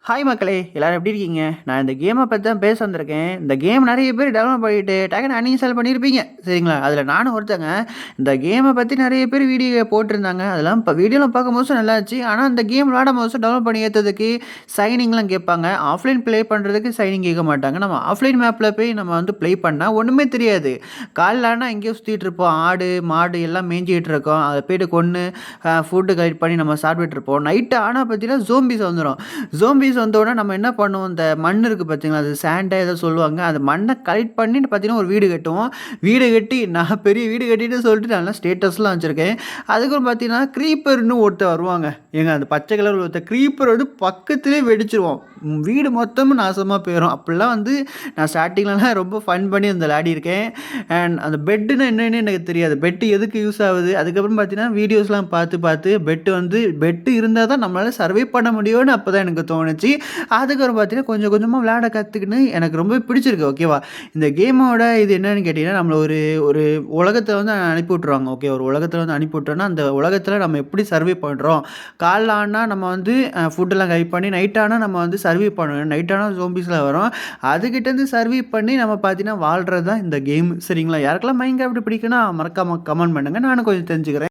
Hi மக்களே! எல்லாரும் எப்படி இருக்கீங்க? நான் இந்த கேம பத்தி தான் பேச வந்திருக்கேன். இந்த கேம் நெறைய பேர் டவுன்லோட் பண்ணிட்டு டக்குனு அன்இன்ஸ்டால் பண்ணியிருப்பீங்க. சரிங்களா? அதில நானும் ஒருத்தங்க. இந்த கேம பத்தி நெறைய பேர் வீடியோ போட்டிருந்தாங்க. அதெல்லாம் இப்ப வீடியோலாம் பார்க்கும்போது நல்லா இருந்துச்சு. ஆனா இந்த கேம் விளையாடும்போது டவுன்லோட் பண்ணி ஏத்துறதுக்கு சைனிங்லாம் கேட்பாங்க. ஆஃப்லைன் ப்ளே பண்றதுக்கு சைனிங் கேட்க மாட்டாங்க. நம்ம ஆஃப்லைன் மேப்ல போய் நம்ம வந்து ப்ளே பண்ணா ஒண்ணுமே தெரியாது. காலைல ஆனா எங்கேயோ சுத்திட்டு இருப்போம். ஆடு, மாடு எல்லாம் மேய்ஞ்சிட்டு இருக்கோம். அத போயிட்டு கொன்னு ஃபுட் கலெக்ட் பண்ணி நம்ம சாப்பிட்டுட்டு இருப்போம். நைட் ஆனா பார்த்தீங்கன்னா, ஜோம்பிஸ் வந்துரும். ஜோம்பிஸ் வந்தோனே நம்ம என்ன பண்ணுவோம், இந்த மண் இருக்கு பார்த்தீங்களா, அது சாண்டா ஏதோ சொல்லுவாங்க. அந்த மண்ண கலெக்ட் பண்ணி பார்த்தீங்கன்னா, ஒரு வீடு கட்டுவோம். வீடு கட்டி நான் பெரிய வீடு கட்டிட்டேன்னு சொல்லிட்டு நல்லா ஸ்டேட்டஸ்லாம் வச்சிருக்கேன். அதுக்கப்புறம் பார்த்தீங்கன்னா, க்ரீப்பர்ன்னு ஒருத்தன் வருவாங்க. ஏங்க அந்த பச்சை கலர்ல ஒருத்தன் க்ரீப்பர் வந்து பக்கத்திலேயே வெடிச்சுருவோம். வீடு மொத்தமும் நாசமா போயிரும். அப்படிலாம் வந்து நான் ஸ்டார்ட்டிங்லலாம் ரொம்ப ஃபன் பண்ணி அந்த விளையாடியிருக்கேன். அண்ட் அந்த பெட்டுன்னா என்னன்னே எனக்கு தெரியாது. பெட்டு எதுக்கு யூஸ் ஆகுது? அதுக்கப்புறம் பார்த்தீங்கன்னா, வீடியோஸ்லாம் பார்த்து பார்த்து பெட்டு இருந்தா தான் நம்மளால சர்வை பண்ண முடியும்னு அப்பதான் எனக்கு தோணுச்சு. அதுக்கப்புறம் பார்த்தீங்கன்னா, கொஞ்சம் கொஞ்சமா விளையாட கத்துக்கின்னு எனக்கு ரொம்பவே பிடிச்சிருக்கு. ஓகேவா? இந்த கேமோட இது என்னன்னு கேட்டீங்கன்னா, நம்மள ஒரு ஒரு உலகத்துல வந்து அனுப்பி விட்டுருவாங்க. ஓகே. ஒரு உலகத்துல வந்து அனுப்பி விட்டோம்னா, அந்த உலகத்துல நம்ம எப்படி சர்வை பண்றோம்? காலைல ஆனா நம்ம வந்து ஃபுட்டெல்லாம் கலெக்ட் பண்ணி, நைட் ஆனா நம்ம வந்து சர்வை பண்ணணும். நைட் ஆனா ஜோம்பிஸ்லாம் வரும். அதுகிட்டேருந்து சர்வை பண்ணி நம்ம பார்த்தீங்கன்னா, வாழ்றது தான் இந்த கேம். சரிங்களா? யாருக்கெல்லாம் மைன்கிராஃப்ட் பிடிக்கும்னா, மறக்காம கமெண்ட் பண்ணுங்க. நானும் கொஞ்சம் தெரிஞ்சுக்கிறேன்.